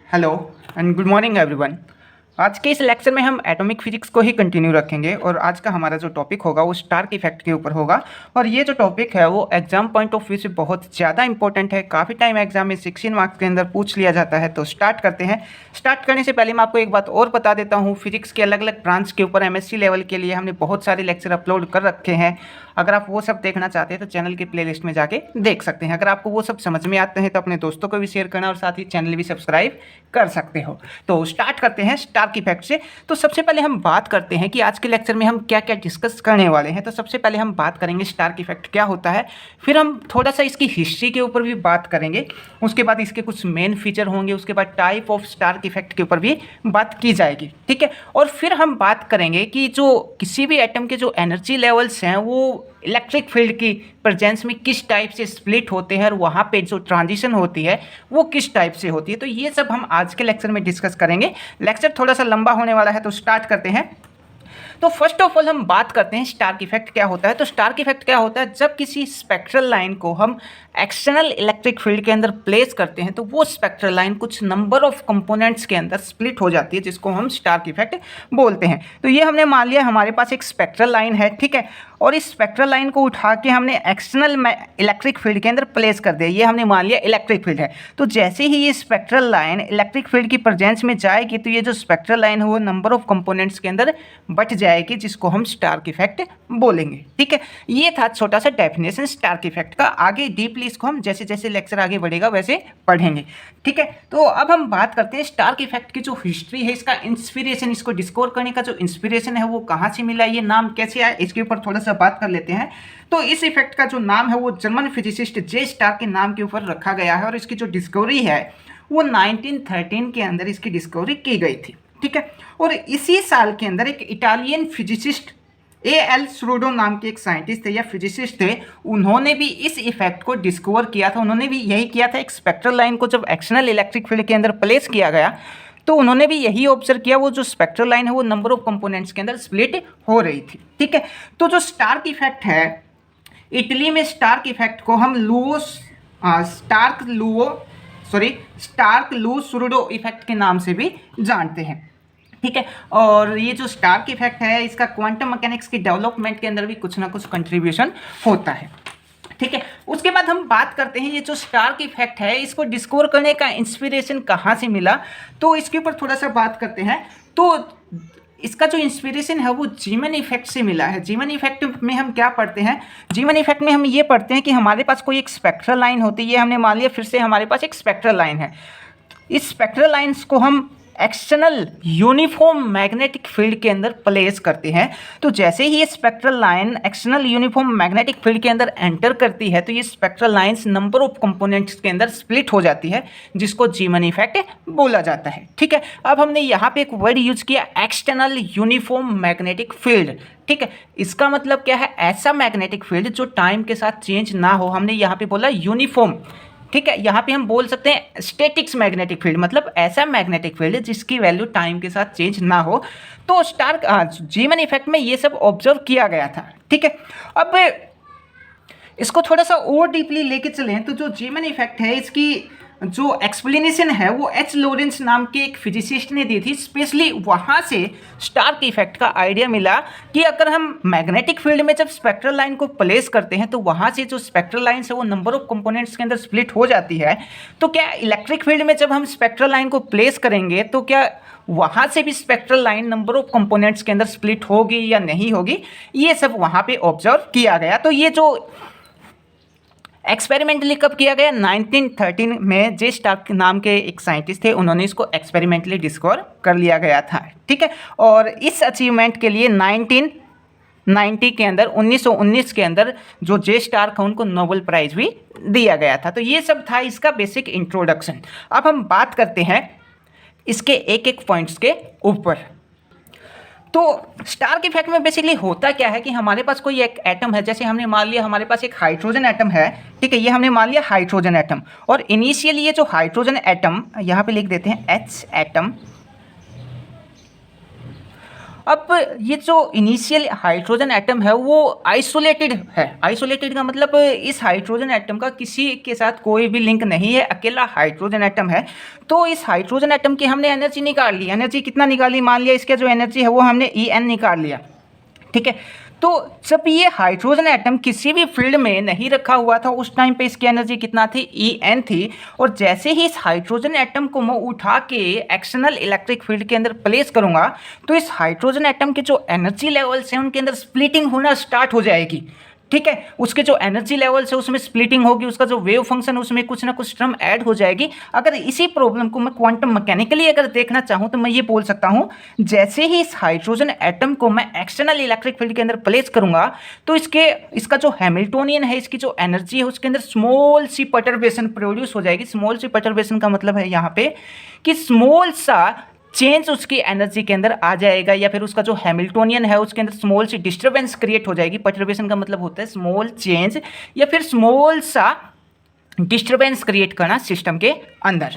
Hello and good morning everyone. आज के इस लेक्चर में हम एटॉमिक फिजिक्स को ही कंटिन्यू रखेंगे और आज का हमारा जो टॉपिक होगा वो स्टार्क इफेक्ट के ऊपर होगा। और ये जो टॉपिक है वो एग्जाम पॉइंट ऑफ व्यू से बहुत ज़्यादा इंपॉर्टेंट है। काफ़ी टाइम एग्जाम में 16 मार्क्स के अंदर पूछ लिया जाता है। तो स्टार्ट करते हैं। स्टार्ट करने से पहले मैं आपको एक बात और बता देता हूँ, फिजिक्स के अलग अलग ब्रांच के ऊपर एमएससी लेवल के लिए हमने बहुत सारे लेक्चर अपलोड कर रखे हैं। अगर आप वो सब देखना चाहते हैं तो चैनल की प्लेलिस्ट में जाके देख सकते हैं। अगर आपको वो सब समझ में आते हैं तो अपने दोस्तों को भी शेयर करना और साथ ही चैनल भी सब्सक्राइब कर सकते हो। तो स्टार्ट करते हैं स्टार्क इफेक्ट से। तो सबसे पहले हम बात करते हैं कि आज के लेक्चर में हम क्या क्या डिस्कस करने वाले हैं। तो सबसे पहले हम बात करेंगे स्टार्क इफेक्ट क्या होता है, फिर हम थोड़ा सा इसकी हिस्ट्री के ऊपर भी बात करेंगे, उसके बाद इसके कुछ मेन फीचर होंगे, उसके बाद टाइप ऑफ स्टार्क इफेक्ट के ऊपर भी बात की जाएगी, ठीक है। और फिर हम बात करेंगे कि जो किसी भी एटम के जो एनर्जी लेवल्स हैं वो इलेक्ट्रिक फील्ड की प्रेजेंस में किस टाइप से स्प्लिट होते हैं और वहाँ पे जो ट्रांजिशन होती है वो किस टाइप से होती है। तो ये सब हम आज के लेक्चर में डिस्कस करेंगे। लेक्चर थोड़ा सा लंबा होने वाला है तो स्टार्ट करते हैं। तो फर्स्ट ऑफ ऑल हम बात करते हैं स्टार्क इफेक्ट क्या होता है। तो स्टार्क इफेक्ट क्या होता है, जब किसी स्पेक्ट्रल लाइन को हम एक्सटर्नल इलेक्ट्रिक फील्ड के अंदर प्लेस करते हैं तो वो स्पेक्ट्रल लाइन कुछ नंबर ऑफ कंपोनेंट्स के अंदर स्प्लिट हो जाती है, जिसको हम स्टार्क इफेक्ट बोलते हैं। तो ये हमने मान लिया हमारे पास एक स्पेक्ट्रल लाइन है, ठीक है, और इस स्पेक्ट्रल लाइन को उठा के हमने एक्सटर्नल इलेक्ट्रिक फील्ड के अंदर प्लेस कर दिया। ये हमने मान लिया इलेक्ट्रिक फील्ड है। तो जैसे ही ये स्पेक्ट्रल लाइन इलेक्ट्रिक फील्ड की प्रेजेंस में जाएगी तो ये जो स्पेक्ट्रल लाइन है वो नंबर ऑफ कंपोनेंट्स के अंदर बट जाएगी, जिसको हम स्टार्क इफेक्ट बोलेंगे, ठीक है। ये था छोटा सा डेफिनेशन स्टार्क इफेक्ट का। आगे डीपली इसको हम जैसे जैसे लेक्चर आगे बढ़ेगा वैसे पढ़ेंगे, ठीक है। तो अब हम बात करते हैं स्टार्क इफेक्ट की जो हिस्ट्री है, इसका इंस्पिरेशन, इसको डिस्कवर करने का जो इंस्पिरेशन है वो कहाँ से मिला, ये नाम कैसे आया, इसके ऊपर थोड़ा सा बात कर लेते हैं। तो इस इफेक्ट का जो नाम है वो जर्मन फिजिसिस्ट जे स्टार्क के नाम के ऊपर रखा गया है और इसकी जो डिस्कवरी है वो 1913 के अंदर इसकी डिस्कवरी की गई थी, ठीक है। और इसी साल के अंदर एक इटालियन फिजिसिस्ट एल श्रोडो नाम के एक साइंटिस्ट थे या फिजिसिस्ट थे, उन्होंने भी इस इफेक्ट को डिस्कवर किया था। उन्होंने भी यही किया था, एक स्पेक्ट्रल लाइन को जब एक्सटर्नल इलेक्ट्रिक फील्ड के अंदर प्लेस किया गया तो उन्होंने भी यही ऑब्जर्व किया, वो जो स्पेक्ट्रल लाइन है वो नंबर ऑफ कंपोनेंट्स के अंदर स्प्लिट हो रही थी, ठीक है। तो जो स्टार्क इफेक्ट है, इटली में स्टार्क इफेक्ट को हम स्टार्क लू श्रोडो इफेक्ट के नाम से भी जानते हैं, ठीक है। और ये जो स्टार्क इफेक्ट है इसका क्वांटम मैकेनिक्स की डेवलपमेंट के अंदर भी कुछ ना कुछ कंट्रीब्यूशन होता है, ठीक है। उसके बाद हम बात करते हैं ये जो स्टार्क इफेक्ट है इसको डिस्कवर करने का इंस्पिरेशन कहाँ से मिला, तो इसके ऊपर थोड़ा सा बात करते हैं। तो इसका जो इंस्पिरेशन है वो जीमन इफेक्ट से मिला है। जीमन इफेक्ट में हम क्या पढ़ते हैं, जीमन इफेक्ट में हम ये पढ़ते हैं कि हमारे पास कोई एक स्पेक्ट्रल लाइन होती है, ये हमने मान लिया फिर से हमारे पास एक स्पेक्ट्रल लाइन है। इस स्पेक्ट्रल लाइन्स को हम एक्सटर्नल यूनिफॉर्म मैग्नेटिक फील्ड के अंदर प्लेस करते हैं। तो जैसे ही ये spectral line external uniform magnetic field के अंदर एंटर करती है तो ये spectral lines number of components के अंदर स्प्लिट हो जाती है, जिसको जीमन इफेक्ट बोला जाता है, ठीक है। अब हमने यहाँ पे एक वर्ड यूज किया, एक्सटर्नल यूनिफॉर्म मैग्नेटिक फील्ड, ठीक है। इसका मतलब क्या है, ऐसा मैग्नेटिक फील्ड जो टाइम के साथ चेंज ना हो। हमने यहाँ पे बोला यूनिफॉर्म, ठीक है। यहाँ पे हम बोल सकते हैं स्टैटिक्स मैग्नेटिक फील्ड, मतलब ऐसा मैग्नेटिक फील्ड जिसकी वैल्यू टाइम के साथ चेंज ना हो। तो स्टार्क जीमन इफेक्ट में ये सब ऑब्जर्व किया गया था, ठीक है। अब इसको थोड़ा सा और डीपली लेके चलें तो जो जीमन इफेक्ट है इसकी जो एक्सप्लेनेशन है वो एच लॉरेंस नाम के एक फिजिसिस्ट ने दी थी। स्पेशली वहाँ से स्टार्क इफेक्ट का आइडिया मिला कि अगर हम मैग्नेटिक फील्ड में जब स्पेक्ट्रल लाइन को प्लेस करते हैं तो वहाँ से जो स्पेक्ट्रल लाइन है वो नंबर ऑफ कंपोनेंट्स के अंदर स्प्लिट हो जाती है। तो क्या इलेक्ट्रिक फील्ड में जब हम स्पेक्ट्रल लाइन को प्लेस करेंगे तो क्या वहाँ से भी spectral line number of components के अंदर स्प्लिट होगी या नहीं होगी, ये सब वहाँ पे ऑब्जर्व किया गया। तो ये जो एक्सपेरिमेंटली कब किया गया, 1913 में जे स्टार्क नाम के एक साइंटिस्ट थे, उन्होंने इसको एक्सपेरिमेंटली डिस्कवर कर लिया गया था, ठीक है। और इस अचीवमेंट के लिए 1990 के अंदर 1919 के अंदर जो जे स्टार्क है उनको नोबेल प्राइज़ भी दिया गया था। तो ये सब था इसका बेसिक इंट्रोडक्शन। अब हम बात करते हैं इसके एक एक पॉइंट्स के ऊपर। तो स्टार्क इफेक्ट में बेसिकली होता क्या है कि हमारे पास कोई एक एटम है, जैसे हमने मान लिया हमारे पास एक हाइड्रोजन एटम है, ठीक है। ये हमने मान लिया हाइड्रोजन एटम, और इनिशियली ये जो हाइड्रोजन एटम यहाँ पे लिख देते हैं एच एटम। अब ये जो इनिशियल हाइड्रोजन एटम है वो आइसोलेटेड है। आइसोलेटेड का मतलब इस हाइड्रोजन एटम का किसी के साथ कोई भी लिंक नहीं है, अकेला हाइड्रोजन एटम है। तो इस हाइड्रोजन एटम की हमने एनर्जी निकाल ली। एनर्जी कितना निकाली, मान लिया इसका जो एनर्जी है वो हमने En निकाल लिया, ठीक है। तो जब ये हाइड्रोजन एटम किसी भी फील्ड में नहीं रखा हुआ था उस टाइम पे इसकी एनर्जी कितना थी, En थी। और जैसे ही इस हाइड्रोजन एटम को मैं उठा के एक्सटर्नल इलेक्ट्रिक फील्ड के अंदर प्लेस करूंगा तो इस हाइड्रोजन एटम के जो एनर्जी लेवल्स हैं उनके अंदर स्प्लिटिंग होना स्टार्ट हो जाएगी, ठीक है। उसके जो एनर्जी लेवल्स है उसमें स्प्लिटिंग होगी, उसका जो वेव फंक्शन है उसमें कुछ ना कुछ टर्म ऐड हो जाएगी। अगर इसी प्रॉब्लम को मैं क्वांटम मैकेनिकली अगर देखना चाहूँ तो मैं ये बोल सकता हूँ, जैसे ही इस हाइड्रोजन एटम को मैं एक्सटर्नल इलेक्ट्रिक फील्ड के अंदर प्लेस करूंगा तो इसका जो हैमिल्टोनियन है, इसकी जो एनर्जी है उसके अंदर स्मॉल सी परटर्बेशन प्रोड्यूस हो जाएगी। स्मॉल सी परटर्बेशन का मतलब है यहाँ पे कि स्मॉल सा चेंज उसकी एनर्जी के अंदर आ जाएगा, या फिर उसका जो हैमिल्टोनियन है उसके अंदर स्मॉल सी डिस्टर्बेंस क्रिएट हो जाएगी। परटर्बेशन का मतलब होता है स्मॉल चेंज या फिर स्मॉल सा डिस्टर्बेंस क्रिएट करना सिस्टम के अंदर।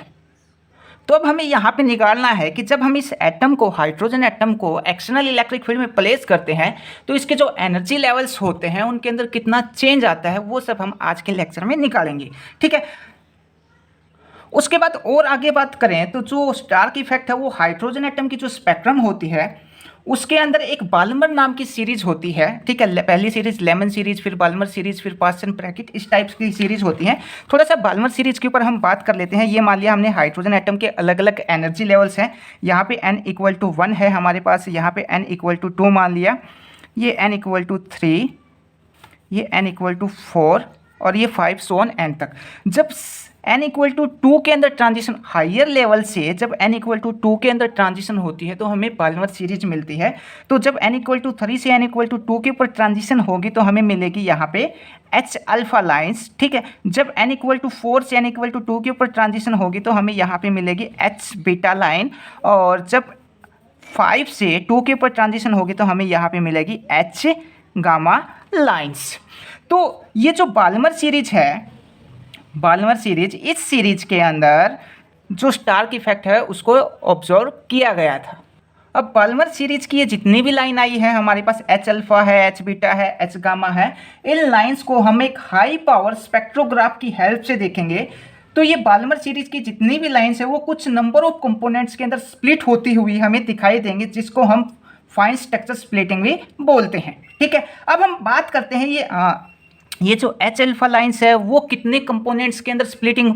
तो अब हमें यहाँ पे निकालना है कि जब हम इस एटम को, हाइड्रोजन एटम को एक्सटर्नल इलेक्ट्रिक फील्ड में प्लेस करते हैं तो इसके जो एनर्जी लेवल्स होते हैं उनके अंदर कितना चेंज आता है, वो सब हम आज के लेक्चर में निकालेंगे, ठीक है। उसके बाद और आगे बात करें तो जो स्टार्क इफेक्ट है वो हाइड्रोजन एटम की जो स्पेक्ट्रम होती है उसके अंदर एक बाल्मर नाम की सीरीज होती है, ठीक है। पहली सीरीज लेमन सीरीज, फिर बाल्मर सीरीज, फिर पास्टन ब्रैकेट, इस टाइप्स की सीरीज होती हैं। थोड़ा सा बाल्मर सीरीज के ऊपर हम बात कर लेते हैं। ये मान लिया हमने हाइड्रोजन एटम के अलग अलग एनर्जी लेवल्स हैं। यहाँ पे n = 1 है हमारे पास, यहाँ पे n = 2 मान लिया, ये n = 3, ये n = 4 और ये 5 so on n तक। जब n = 2 के अंदर ट्रांजिशन, हायर लेवल से जब n = 2 के अंदर ट्रांजिशन होती है तो हमें बाल्मर सीरीज मिलती है। तो जब n = 3 से n = 2 के ऊपर ट्रांजिशन होगी तो हमें मिलेगी यहाँ पे H अल्फा लाइन्स, ठीक है। जब n = 4 से n = 2 के ऊपर ट्रांजिशन होगी तो हमें यहाँ पे मिलेगी H बीटा लाइन, और जब 5 से 2 के ऊपर ट्रांजिशन होगी तो हमें यहाँ पे मिलेगी H गामा लाइन्स। तो ये जो बाल्मर सीरीज है, बाल्मर सीरीज, इस सीरीज के अंदर जो स्टार्क इफेक्ट है उसको ऑब्जर्व किया गया था। अब बाल्मर सीरीज की ये जितनी भी लाइन आई है हमारे पास H अल्फा है, H बीटा है, H गामा है, इन लाइंस को हम एक हाई पावर स्पेक्ट्रोग्राफ की हेल्प से देखेंगे। तो ये बाल्मर सीरीज की जितनी भी लाइंस है वो कुछ नंबर ऑफ कंपोनेंट्स के अंदर स्प्लिट होती हुई हमें दिखाई देंगे, जिसको हम फाइन स्ट्रक्चर स्प्लिटिंग भी बोलते हैं, ठीक है। अब हम बात करते हैं ये जो H अल्फा लाइन्स है वो कितने कंपोनेंट्स के अंदर स्प्लिटिंग,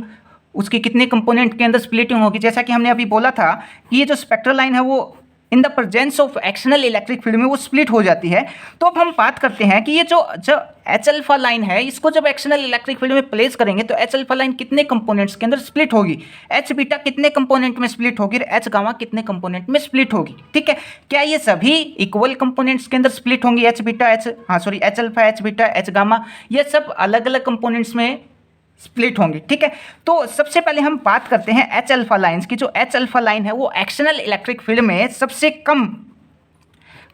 उसकी कितने कंपोनेंट के अंदर स्प्लिटिंग होगी। जैसा कि हमने अभी बोला था कि ये जो स्पेक्ट्रल लाइन है वो in the presence of external electric field में वो स्प्लिट हो जाती है। तो अब हम बात करते हैं कि ये जो H अल्फा लाइन है इसको जब एक्सटर्नल इलेक्ट्रिक फील्ड में प्लेस करेंगे तो H अल्फा लाइन कितने कंपोनेंट्स के अंदर स्प्लिट होगी, H बीटा कितने कंपोनेंट में स्प्लिट होगी और H गामा कितने कंपोनेंट में स्प्लिट होगी, ठीक है। क्या ये सभी इक्वल कंपोनेंट्स के अंदर स्प्लिट होंगी, H beta H alpha, H beta, H gamma, ये सब अलग अलग कंपोनेंट्स में स्प्लिट होंगी, ठीक है। तो सबसे पहले हम बात करते हैं H अल्फा लाइन्स की। जो H अल्फा लाइन है वो एक्सटर्नल इलेक्ट्रिक फील्ड में सबसे कम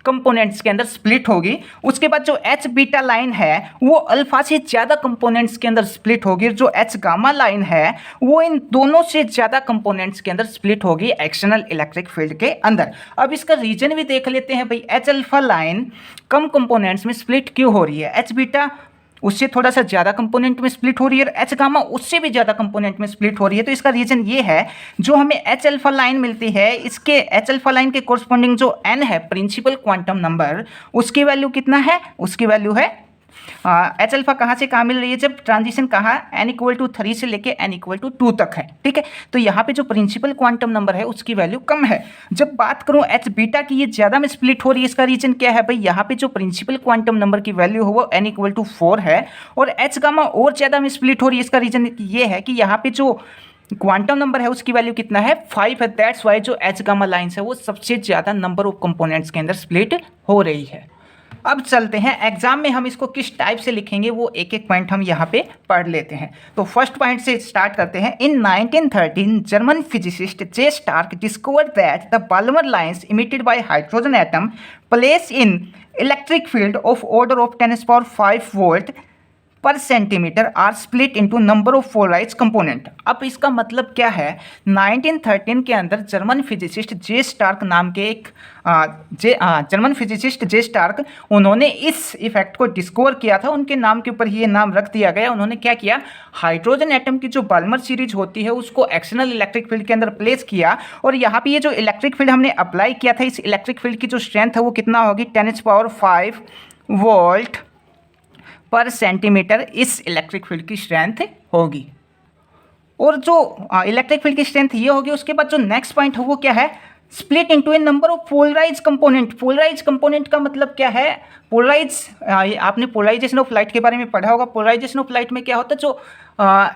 कंपोनेंट्स के अंदर स्प्लिट होगी। उसके बाद जो H बीटा लाइन है वो अल्फा से ज़्यादा कंपोनेंट्स के अंदर स्प्लिट होगी। जो H गामा लाइन है वो इन दोनों से ज़्यादा कंपोनेंट्स के अंदर स्प्लिट होगी एक्सटर्नल इलेक्ट्रिक फील्ड के अंदर। अब इसका रीजन भी देख लेते हैं भाई, H अल्फा लाइन कम कंपोनेंट्स में स्प्लिट क्यों हो रही है। H बीटा उससे थोड़ा सा ज़्यादा कंपोनेंट में स्प्लिट हो रही है और H गामा उससे भी ज़्यादा कंपोनेंट में स्प्लिट हो रही है। तो इसका रीज़न ये है, जो हमें H अल्फा लाइन मिलती है, इसके H अल्फा लाइन के कोरस्पॉन्डिंग जो n है प्रिंसिपल क्वांटम नंबर, उसकी वैल्यू कितना है, उसकी वैल्यू है H अल्फा कहाँ से कहाँ मिल रही है, जब ट्रांजिशन कहाँ n = 3 से लेके n = 2 तक है, ठीक है। तो यहाँ पे जो प्रिंसिपल क्वांटम नंबर है उसकी वैल्यू कम है। जब बात करूँ H बीटा की, ये ज़्यादा में स्प्लिट हो रही है, इसका रीजन क्या है भाई, यहाँ पे जो प्रिंसिपल क्वांटम नंबर की वैल्यू हो वो n = 4 है और H गामा और ज़्यादा में स्प्लिट हो रही है। इसका रीजन ये है कि यहाँ पे जो क्वांटम नंबर है उसकी वैल्यू कितना है, 5 है। दैट्स वाई जो H गामा लाइन्स है वो सबसे ज़्यादा नंबर ऑफ कंपोनेंट्स के अंदर स्प्लिट हो रही है। अब चलते हैं एग्जाम में हम इसको किस टाइप से लिखेंगे वो एक एक पॉइंट हम यहाँ पे पढ़ लेते हैं। तो फर्स्ट पॉइंट से स्टार्ट करते हैं। In 1913 German physicist J Stark discovered that the Balmer lines emitted by hydrogen atom place in electric field of order of 10⁵ volt per centimetre are split into number of polarised component. अब इसका मतलब क्या है, 1913 के अंदर German physicist J Stark नाम के एक जर्मन फिजिसिस्ट जे स्टार्क, उन्होंने इस इफेक्ट को डिस्कवर किया था। उनके नाम के ऊपर ये नाम रख दिया गया। उन्होंने क्या किया, हाइड्रोजन एटम की जो बाल्मर सीरीज होती है उसको एक्सटर्नल इलेक्ट्रिक फील्ड के अंदर प्लेस किया, और यहाँ पे ये जो इलेक्ट्रिक फील्ड हमने अप्लाई किया था, इस इलेक्ट्रिक फील्ड की जो स्ट्रेंथ है वो कितना होगी, 10⁵ वोल्ट पर सेंटीमीटर इस इलेक्ट्रिक फील्ड की स्ट्रेंथ होगी। और जो इलेक्ट्रिक फील्ड की स्ट्रेंथ ये होगी, उसके बाद जो नेक्स्ट पॉइंट है वो क्या है, split into a number of polarise component. Polarise component का मतलब क्या है, पोलराइज, आपने पोलराइजेशन ऑफ लाइट के बारे में पढ़ा होगा। पोलराइजेशन ऑफ लाइट में क्या होता है, जो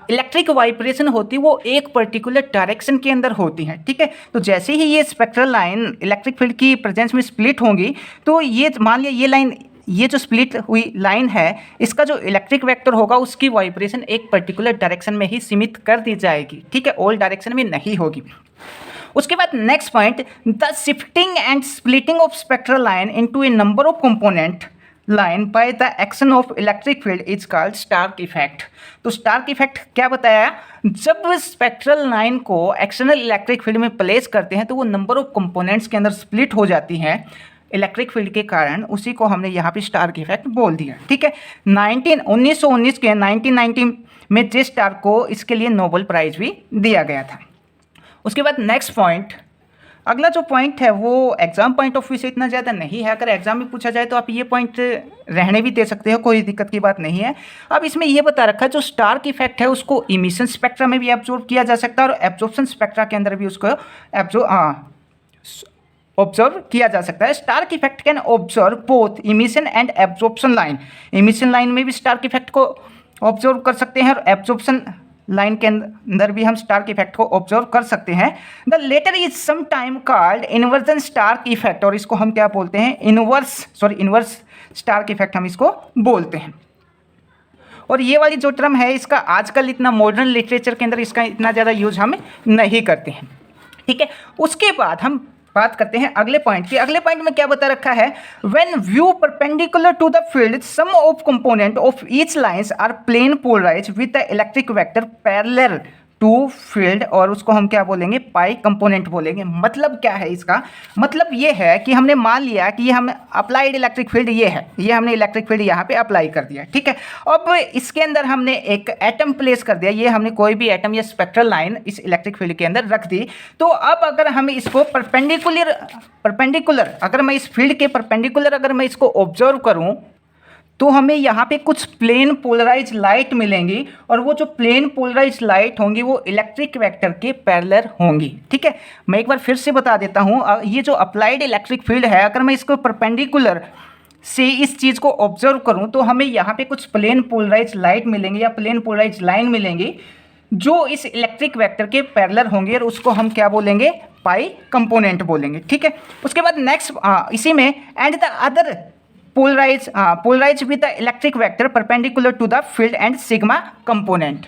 इलेक्ट्रिक वाइब्रेशन होती है वो एक पर्टिकुलर डायरेक्शन के अंदर होती है, ठीक है। तो जैसे ही ये स्पेक्ट्रल लाइन इलेक्ट्रिक फील्ड की प्रेजेंस में स्प्लिट होंगी, तो ये मान लिया ये लाइन, ये जो स्प्लिट हुई लाइन है, इसका जो इलेक्ट्रिक वेक्टर होगा उसकी वाइब्रेशन एक पर्टिकुलर डायरेक्शन में ही सीमित कर दी जाएगी, ठीक है, ऑल डायरेक्शन में नहीं होगी। उसके बाद next point, the shifting and splitting of spectral line into a number of component line by the action of electric field is called Stark effect. तो स्टार्क इफेक्ट क्या बताया, जब स्पेक्ट्रल लाइन को एक्सटर्नल इलेक्ट्रिक फील्ड में place करते हैं तो वो नंबर ऑफ कंपोनेंट्स के अंदर स्प्लिट हो जाती हैं इलेक्ट्रिक फील्ड के कारण। उसी को हमने यहाँ पे स्टार्क इफेक्ट बोल दिया, ठीक है। 1919 के 1990 में जे स्टार्क को इसके लिए नोबेल प्राइज भी दिया गया था। उसके बाद नेक्स्ट पॉइंट, अगला जो पॉइंट है वो एग्जाम पॉइंट ऑफ व्यू से इतना ज़्यादा नहीं है। अगर एग्जाम में पूछा जाए तो आप ये पॉइंट रहने भी दे सकते हो, कोई दिक्कत की बात नहीं है। अब इसमें ये बता रखा है जो स्टार्क इफेक्ट है उसको इमिशन स्पेक्ट्रा में भी एब्जॉर्ब किया जा सकता है और एब्जॉर्प्शन स्पेक्ट्रा के अंदर भी उसको ऑब्जर्व किया जा सकता है। Stark effect can observe both emission and absorption line. Emission line में भी स्टार्क इफेक्ट को ऑब्जर्व कर सकते हैं और एब्जॉर्प्शन लाइन के अंदर भी हम स्टार्क इफेक्ट को ऑब्जर्व कर सकते हैं। The latter is some time called inversion Stark effect, और इसको हम क्या बोलते हैं, इन्वर्स स्टार्क इफेक्ट हम इसको बोलते हैं। और ये वाली जो टर्म है इसका आजकल इतना मॉडर्न लिटरेचर के अंदर इसका इतना ज़्यादा यूज हम नहीं करते हैं, ठीक है। उसके बाद हम बात करते हैं अगले पॉइंट की। अगले पॉइंट में क्या बता रखा है, when view perpendicular to the field some of component of each lines are plane polarise with the electric vector parallel to field, और उसको हम क्या बोलेंगे, पाई कंपोनेंट बोलेंगे। मतलब क्या है इसका, मतलब ये है कि हमने मान लिया कि ये हम अप्लाइड इलेक्ट्रिक फील्ड ये है, ये हमने इलेक्ट्रिक फील्ड यहाँ पे अप्लाई कर दिया, ठीक है। अब इसके अंदर हमने एक एटम प्लेस कर दिया, ये हमने कोई भी एटम या स्पेक्ट्रल लाइन इस इलेक्ट्रिक फील्ड के अंदर रख दी। तो अब अगर हम इसको परपेंडिकुलर अगर मैं इस फील्ड के परपेंडिकुलर अगर मैं इसको ऑब्जर्व करूँ तो हमें यहाँ पे कुछ प्लेन पोलराइज लाइट मिलेंगी, और वो जो प्लेन पोलराइज लाइट होंगी वो इलेक्ट्रिक वेक्टर के पैरेलल होंगी, ठीक है। मैं एक बार फिर से बता देता हूँ, ये जो अप्लाइड इलेक्ट्रिक फील्ड है, अगर मैं इसको परपेंडिकुलर से इस चीज़ को ऑब्जर्व करूँ तो हमें यहाँ पे कुछ प्लेन पोलराइज लाइट मिलेंगी या प्लेन पोलराइज लाइन मिलेंगी जो इस इलेक्ट्रिक वेक्टर के पैरेलल होंगे, और उसको हम क्या बोलेंगे, पाई कंपोनेंट बोलेंगे, ठीक है। उसके बाद नेक्स्ट इसी में and the other polarise with the electric vector perpendicular to the field and sigma component.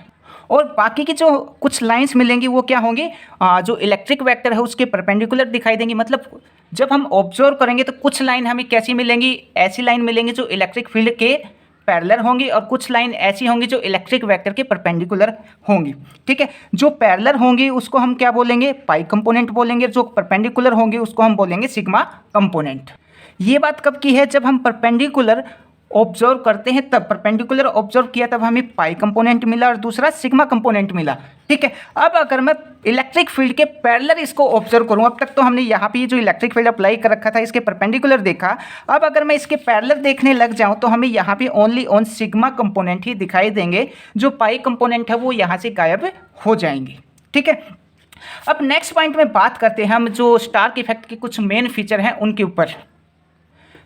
और बाकी की जो कुछ लाइंस मिलेंगी वो क्या होंगी, जो इलेक्ट्रिक वेक्टर है उसके परपेंडिकुलर दिखाई देंगी। मतलब जब हम ऑब्जर्व करेंगे तो कुछ लाइन हमें कैसी मिलेंगी, ऐसी लाइन मिलेंगी जो इलेक्ट्रिक फील्ड के पैरेलल होंगी, और कुछ लाइन ऐसी होंगी जो इलेक्ट्रिक वेक्टर के परपेंडिकुलर होंगी, ठीक है। जो पैरेलल होंगी उसको हम क्या बोलेंगे, पाई कंपोनेंट बोलेंगे, जो परपेंडिकुलर होंगी उसको हम बोलेंगे सिग्मा कंपोनेंट। ये बात कब की है, जब हम परपेंडिकुलर ऑब्जर्व करते हैं तब, परपेंडिकुलर ऑब्जर्व किया तब हमें पाई कंपोनेंट मिला और दूसरा सिग्मा कंपोनेंट मिला, ठीक है। अब अगर मैं इलेक्ट्रिक फील्ड के पैरेलल इसको ऑब्जर्व करूं, अब तक तो हमने यहाँ पे जो इलेक्ट्रिक फील्ड अप्लाई कर रखा था इसके परपेंडिकुलर देखा, अब अगर मैं इसके पैरेलल देखने लग जाऊं तो हमें यहाँ पे ओनली ऑन सिग्मा कंपोनेंट ही दिखाई देंगे, जो पाई कंपोनेंट है वो यहाँ से गायब हो जाएंगे, ठीक है। अब नेक्स्ट पॉइंट में बात करते हैं हम जो स्टार्क इफेक्ट के कुछ मेन फीचर हैं उनके ऊपर।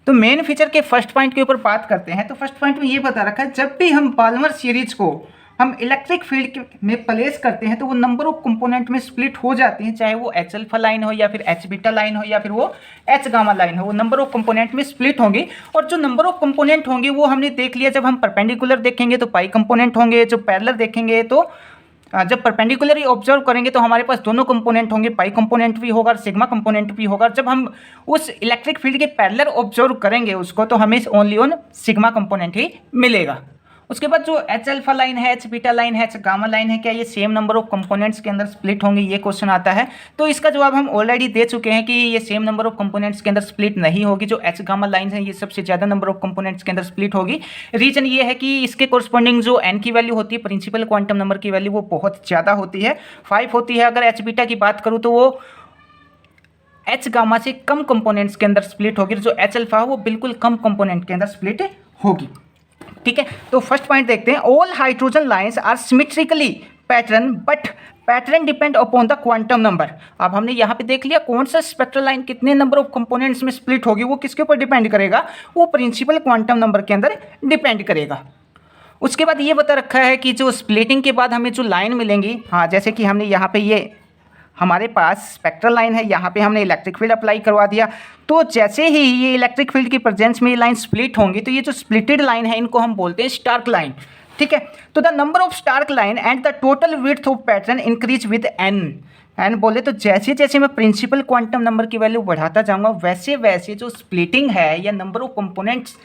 तो मेन फीचर के फर्स्ट पॉइंट के ऊपर बात करते हैं। तो फर्स्ट पॉइंट में ये बता रखा है, जब भी हम बाल्मर सीरीज को हम इलेक्ट्रिक फील्ड में प्लेस करते हैं तो वो नंबर ऑफ कंपोनेंट में स्प्लिट हो जाती हैं, चाहे वो एच अल्फा लाइन हो या फिर एच बीटा लाइन हो या फिर वो एच गामा लाइन हो, वो नंबर ऑफ कंपोनेंट में स्प्लिट होंगी। और जो नंबर ऑफ कंपोनेंट होंगे वो हमने देख लिया, जब हम परपेंडिकुलर देखेंगे तो पाई कंपोनेंट होंगे, जो पैरेलल देखेंगे तो जब परपेंडिकुलर ही ऑब्जर्व करेंगे तो हमारे पास दोनों कंपोनेंट होंगे, पाई कंपोनेंट भी होगा और सिग्मा कंपोनेंट भी होगा। जब हम उस इलेक्ट्रिक फील्ड के पैरेलल ऑब्जर्व करेंगे उसको तो हमें ओनली ऑन सिग्मा कंपोनेंट ही मिलेगा। उसके बाद जो एच अल्फा लाइन है, एच बीटा लाइन है, एच गामा लाइन है, क्या ये सेम नंबर ऑफ कंपोनेंट्स के अंदर स्प्लिट होंगे, ये क्वेश्चन आता है। तो इसका जवाब हम ऑलरेडी दे चुके हैं कि ये सेम नंबर ऑफ कंपोनेंट्स के अंदर स्प्लिट नहीं होगी। जो एच गामा लाइन है ये सबसे ज़्यादा नंबर ऑफ कंपोनेंट्स के अंदर स्प्लिट होगी। रीजन ये है कि इसके कोरस्पॉन्डिंग जो एन की वैल्यू होती है, प्रिंसिपल क्वांटम नंबर की वैल्यू, वो बहुत ज़्यादा होती है, 5 होती है। अगर एच बीटा की बात करूँ तो वो एच गामा से कम कंपोनेंट्स के अंदर स्प्लिट होगी। जो एच अल्फा है वो बिल्कुल कम कंपोनेंट के अंदर स्प्लिट होगी। ठीक है, तो फर्स्ट पॉइंट देखते हैं। All hydrogen lines are symmetrically pattern but pattern depend upon the quantum number. अब हमने यहाँ पे देख लिया कौन सा स्पेक्ट्रल लाइन कितने नंबर ऑफ कंपोनेंट्स में स्प्लिट होगी, वो किसके ऊपर डिपेंड करेगा, वो प्रिंसिपल क्वांटम नंबर के अंदर डिपेंड करेगा। उसके बाद ये बता रखा है कि जो स्प्लिटिंग के बाद हमें जो लाइन मिलेंगी, हाँ जैसे कि हमने यहाँ पे ये हमारे पास स्पेक्ट्रल लाइन है, यहाँ पे हमने इलेक्ट्रिक फील्ड अप्लाई करवा दिया, तो जैसे ही ये इलेक्ट्रिक फील्ड की प्रेजेंस में ये लाइन स्प्लिट होंगी तो ये जो स्प्लिटेड लाइन है इनको हम बोलते हैं स्टार्क लाइन। ठीक है, तो the number of Stark line and the total width of pattern increase with n बोले तो जैसे जैसे मैं प्रिंसिपल क्वांटम नंबर की वैल्यू बढ़ाता जाऊँगा वैसे वैसे जो स्प्लिटिंग है या नंबर ऑफ कंपोनेंट्स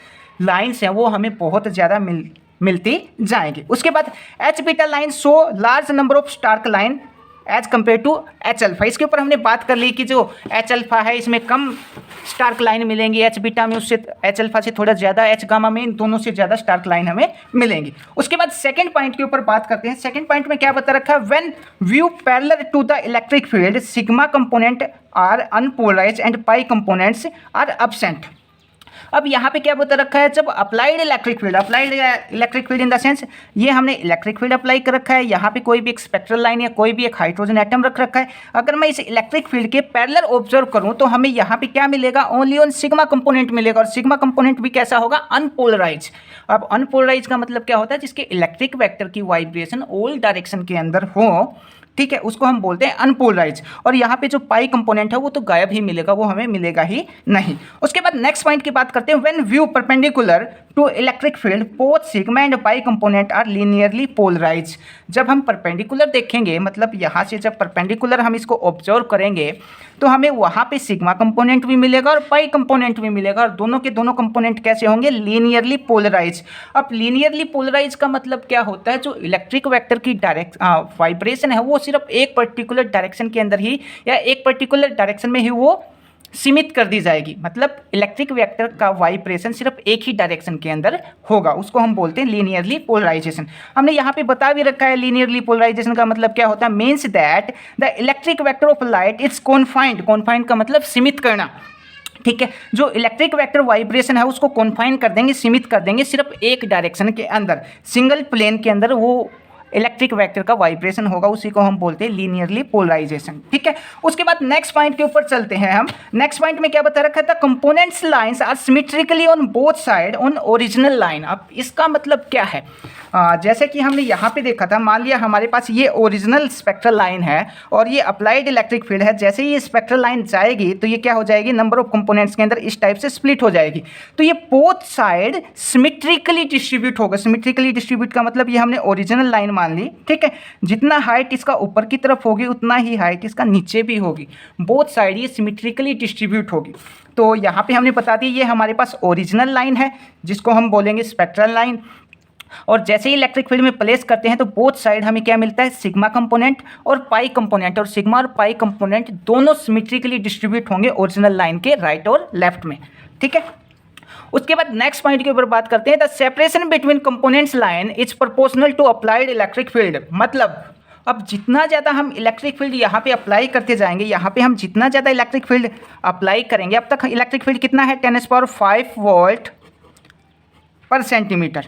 लाइन्स हैं वो हमें बहुत ज़्यादा मिलती जाएंगी। उसके बाद H beta line show large number of Stark line as compare to H alpha. इसके ऊपर हमने बात कर ली कि जो एच अल्फा है इसमें कम स्टार्क लाइन मिलेंगी, एच बीटा में उससे एच अल्फा से थोड़ा ज़्यादा, एच गामा में इन दोनों से ज़्यादा स्टार्क लाइन हमें मिलेंगी। उसके बाद सेकंड पॉइंट के ऊपर बात करते हैं। सेकंड पॉइंट में क्या बता रखा है, when view parallel to the electric field sigma component are unpolarised and pi components are absent. अब यहाँ पे क्या बता रखा है, जब applied electric field in the sense ये हमने इलेक्ट्रिक फील्ड अप्लाई कर रखा है, यहाँ पे कोई भी एक स्पेक्ट्रल लाइन या कोई भी एक हाइड्रोजन एटम रख रखा है, अगर मैं इस इलेक्ट्रिक फील्ड के पैरेलल ऑब्जर्व करूँ तो हमें यहाँ पे क्या मिलेगा, ओनली ऑन सिग्मा कंपोनेंट मिलेगा, और सिग्मा कंपोनेंट भी कैसा होगा, अनपोलराइज। अब अनपोलराइज का मतलब क्या होता है, जिसके इलेक्ट्रिक वेक्टर की वाइब्रेशन ऑल डायरेक्शन के अंदर हो, ठीक है, उसको हम बोलते हैं अनपोलराइज। और यहाँ पे जो पाई कंपोनेंट है वो तो गायब ही मिलेगा, वो हमें मिलेगा ही नहीं। उसके बाद नेक्स्ट पॉइंट की बात करते हैं, when view perpendicular to electric field both sigma and pi component are linearly polarise. जब हम परपेंडिकुलर देखेंगे, मतलब यहाँ से जब परपेंडिकुलर हम इसको ऑब्जर्व करेंगे तो हमें वहाँ पे सिग्मा कंपोनेंट भी मिलेगा और पाई कंपोनेंट भी मिलेगा, और दोनों के दोनों कंपोनेंट कैसे होंगे, लीनियरली पोलराइज। अब लीनियरली पोलराइज का मतलब क्या होता है, जो इलेक्ट्रिक वेक्टर की वाइब्रेशन है वो सिर्फ एक पर्टिकुलर डायरेक्शन के अंदर ही या एक पर्टिकुलर डायरेक्शन में ही वो सीमित कर दी जाएगी। मतलब इलेक्ट्रिक वेक्टर का वाइब्रेशन सिर्फ एक ही डायरेक्शन के अंदर होगा, उसको हम बोलते हैं लीनियरली पोलराइजेशन। हमने यहाँ पे बता भी रखा है लीनियरली पोलराइजेशन का मतलब क्या होता है, means that the electric vector of light is confined. Confined का मतलब सीमित करना, ठीक है, जो इलेक्ट्रिक वेक्टर वाइब्रेशन है उसको कॉन्फाइन कर देंगे, सीमित कर देंगे सिर्फ एक डायरेक्शन के अंदर, सिंगल प्लेन के अंदर वो इलेक्ट्रिक वेक्टर का वाइब्रेशन होगा, उसी को हम बोलते हैं लीनियरली पोलराइजेशन। ठीक है, उसके बाद नेक्स्ट पॉइंट के ऊपर चलते हैं हम। नेक्स्ट पॉइंट में क्या बता रखा था, components lines are symmetrically on both side on original line. अब इसका मतलब क्या है, जैसे कि हमने यहाँ पे देखा था, मान लिया हमारे पास ये ओरिजिनल स्पेक्ट्रल लाइन है और ये अप्लाइड इलेक्ट्रिक फील्ड है, जैसे ही ये स्पेक्ट्रल लाइन जाएगी तो ये क्या हो जाएगी, नंबर ऑफ कंपोनेंट्स के अंदर इस टाइप से स्प्लिट हो जाएगी। तो ये बोथ साइड सिमेट्रिकली डिस्ट्रीब्यूट होगा। सिमेट्रिकली डिस्ट्रीब्यूट का मतलब ये हमने ओरिजिनल लाइन मान ली, ठीक है, जितना हाइट इसका ऊपर की तरफ होगी उतना ही हाइट इसका नीचे भी होगी, बोथ साइड ये सिमेट्रिकली डिस्ट्रीब्यूट होगी। तो यहाँ पे हमने बता दी ये हमारे पास ओरिजिनल लाइन है जिसको हम बोलेंगे स्पेक्ट्रल लाइन, और जैसे ही इलेक्ट्रिक फील्ड में प्लेस करते हैं तो बोथ साइड हमें क्या मिलता है, सिग्मा कंपोनेंट और पाई कंपोनेंट, और सिग्मा और पाई कंपोनेंट दोनों सिमेट्रिकली डिस्ट्रीब्यूट होंगे ओरिजिनल लाइन के राइट और लेफ्ट में। ठीक है, उसके बाद नेक्स्ट पॉइंट के ऊपर बात करते हैं, the separation between components line is proportional to applied electric field. मतलब अब जितना ज़्यादा हम इलेक्ट्रिक फील्ड यहाँ पे अप्लाई करते जाएंगे, यहाँ पे हम जितना ज़्यादा इलेक्ट्रिक फील्ड अप्लाई करेंगे, अब तक इलेक्ट्रिक फील्ड कितना है, 10⁵ वोल्ट पर सेंटीमीटर।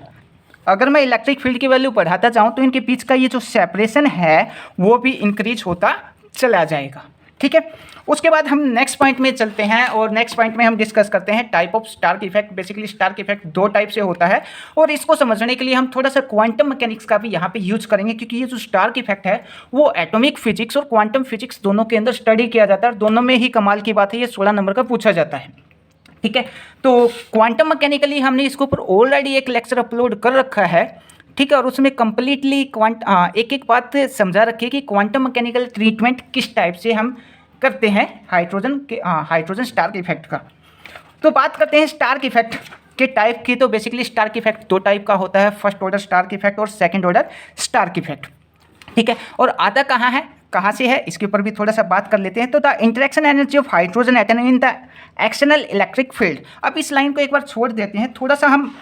अगर मैं इलेक्ट्रिक फील्ड की वैल्यू बढ़ाता जाऊँ तो इनके बीच का ये जो सेपरेशन है वो भी इंक्रीज होता चला जाएगा। ठीक है, उसके बाद हम नेक्स्ट पॉइंट में चलते हैं, और नेक्स्ट पॉइंट में हम डिस्कस करते हैं type of Stark effect. Basically Stark effect दो टाइप से होता है, और इसको समझने के लिए हम थोड़ा सा क्वांटम मैकेनिक्स का भी यहाँ पे यूज करेंगे, क्योंकि ये जो स्टार्क इफेक्ट है वो एटॉमिक फिजिक्स और क्वांटम फिजिक्स दोनों के अंदर स्टडी किया जाता है, और दोनों में ही कमाल की बात है ये 16 नंबर का पूछा जाता है। ठीक है, तो क्वांटम मैकेनिकली हमने इसके ऊपर ऑलरेडी एक लेक्चर अपलोड कर रखा है, ठीक है, और उसमें कंप्लीटली एक एक बात समझा रखिए कि क्वांटम मैकेनिकल ट्रीटमेंट किस टाइप से हम करते हैं हाइड्रोजन स्टार्क इफेक्ट का। तो बात करते हैं स्टार्क इफेक्ट। के टाइप की, तो बेसिकली स्टार्क इफेक्ट दो टाइप का होता है, फर्स्ट ऑर्डर स्टार्क इफेक्ट और सेकंड ऑर्डर स्टार्क इफेक्ट, ठीक है। और आता कहाँ है, कहाँ से है, इसके ऊपर भी थोड़ा सा बात कर लेते हैं। तो the interaction energy of hydrogen atom in the external electric field. अब इस लाइन को एक बार छोड़ देते हैं, थोड़ा सा हम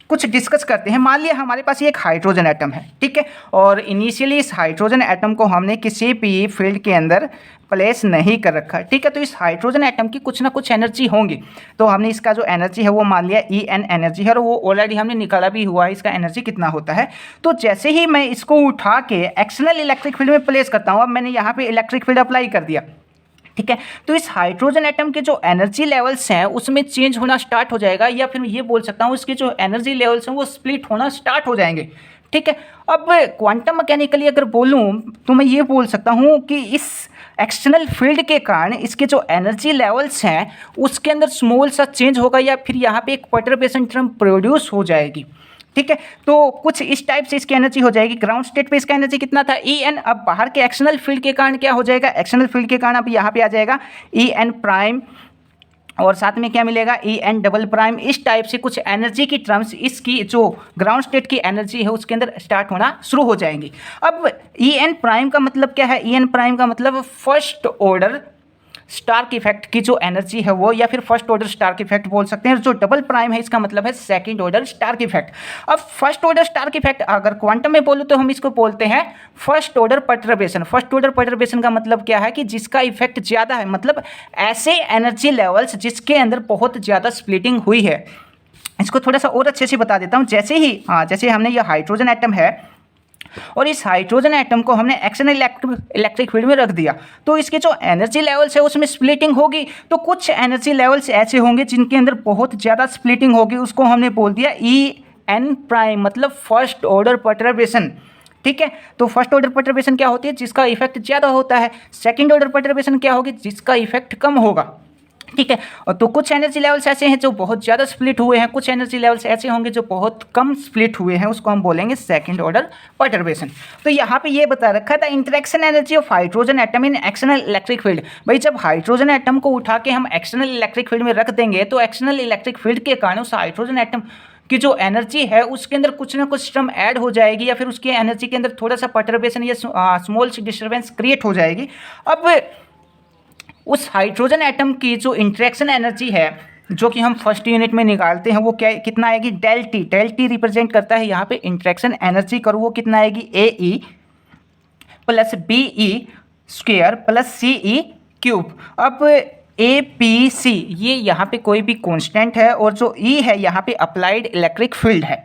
कुछ डिस्कस करते हैं। मान लिया हमारे पास ये एक हाइड्रोजन एटम है, ठीक है, और इनिशियली इस हाइड्रोजन एटम को हमने किसी भी फील्ड के अंदर प्लेस नहीं कर रखा, ठीक है। तो इस हाइड्रोजन एटम की कुछ ना कुछ एनर्जी होंगी, तो हमने इसका जो एनर्जी है वो मान लिया En एनर्जी है, और वो ऑलरेडी हमने निकाला भी हुआ है इसका एनर्जी कितना होता है। तो जैसे ही मैं इसको उठा के एक्सटर्नल इलेक्ट्रिक फील्ड में प्लेस करता हूँ, अब मैंने यहाँ पे इलेक्ट्रिक फील्ड अप्लाई कर दिया, ठीक है, तो इस हाइड्रोजन एटम के जो एनर्जी लेवल्स हैं उसमें चेंज होना स्टार्ट हो जाएगा, या फिर ये बोल सकता हूँ इसके जो एनर्जी लेवल्स हैं वो स्प्लिट होना स्टार्ट हो जाएंगे, ठीक है। अब क्वांटम मैकेनिकली अगर बोलूँ तो मैं ये बोल सकता हूँ कि इस एक्सटर्नल फील्ड के कारण इसके जो एनर्जी लेवल्स हैं उसके अंदर स्मॉल सा चेंज होगा, या फिर यहाँ पे एक परटर्बेशन टर्म प्रोड्यूस हो जाएगी, ठीक है। तो कुछ इस टाइप से इसकी एनर्जी हो जाएगी। ग्राउंड स्टेट पे इसका एनर्जी कितना था En, अब बाहर के एक्सटर्नल फील्ड के कारण क्या हो जाएगा, एक्सटर्नल फील्ड के कारण अब यहाँ पे आ जाएगा En प्राइम, और साथ में क्या मिलेगा En डबल प्राइम। इस टाइप से कुछ एनर्जी की टर्म्स इसकी जो ग्राउंड स्टेट की एनर्जी है उसके अंदर स्टार्ट होना शुरू हो जाएंगी। अब En प्राइम का मतलब क्या है, En प्राइम का मतलब फर्स्ट ऑर्डर स्टार्क इफेक्ट की जो एनर्जी है वो, या फिर फर्स्ट ऑर्डर स्टार्क इफेक्ट बोल सकते हैं। जो डबल प्राइम है इसका मतलब है सेकंड ऑर्डर स्टार्क इफेक्ट। अब फर्स्ट ऑर्डर स्टार्क इफेक्ट अगर क्वांटम में बोलूँ तो हम इसको बोलते हैं first order perturbation. First order perturbation का मतलब क्या है कि जिसका इफेक्ट ज़्यादा है, मतलब ऐसे एनर्जी लेवल्स जिसके अंदर बहुत ज़्यादा स्प्लिटिंग हुई है। इसको थोड़ा सा और अच्छे से बता देता हूँ। जैसे हमने यह हाइड्रोजन एटम है और इस हाइड्रोजन एटम को हमने एक्सटर्नल इलेक्ट्रिक फील्ड में रख दिया, तो इसके जो एनर्जी लेवल्स है उसमें स्प्लिटिंग होगी। तो कुछ एनर्जी लेवल्स ऐसे होंगे जिनके अंदर बहुत ज़्यादा स्प्लिटिंग होगी, उसको हमने बोल दिया En प्राइम, मतलब फर्स्ट ऑर्डर परटर्बेशन, ठीक है। तो फर्स्ट ऑर्डर परटर्बेशन क्या होती है, जिसका इफेक्ट ज़्यादा होता है। सेकंड ऑर्डर परटर्बेशन क्या होगी, जिसका इफेक्ट कम होगा, ठीक है। और तो कुछ एनर्जी लेवल्स ऐसे हैं जो बहुत ज़्यादा स्प्लिट हुए हैं, कुछ एनर्जी लेवल्स ऐसे होंगे जो बहुत कम स्प्लिट हुए हैं, उसको हम बोलेंगे सेकंड ऑर्डर परटर्बेशन। तो यहाँ पे ये बता रखा था interaction energy of hydrogen atom in external electric field. भाई जब हाइड्रोजन एटम को उठा के हम एक्सटर्नल इलेक्ट्रिक फील्ड में रख देंगे तो एक्सटर्नल इलेक्ट्रिक फील्ड के कारण उस हाइड्रोजन एटम की जो एनर्जी है उसके अंदर कुछ ना कुछ टर्म ऐड हो जाएगी, या फिर उसकी एनर्जी के अंदर थोड़ा सा परटर्बेशन या स्मॉल सी डिस्टर्बेंस क्रिएट हो जाएगी। अब उस हाइड्रोजन एटम की जो इंटरेक्शन एनर्जी है जो कि हम फर्स्ट यूनिट में निकालते हैं वो क्या कितना आएगी, डेल टी रिप्रेजेंट करता है यहाँ पे इंटरेक्शन एनर्जी करो, वो कितना आएगी AE plus BE square plus CE cube. अब APC ये यहाँ पे कोई भी कांस्टेंट है, और जो E है यहाँ पे अप्लाइड इलेक्ट्रिक फील्ड है,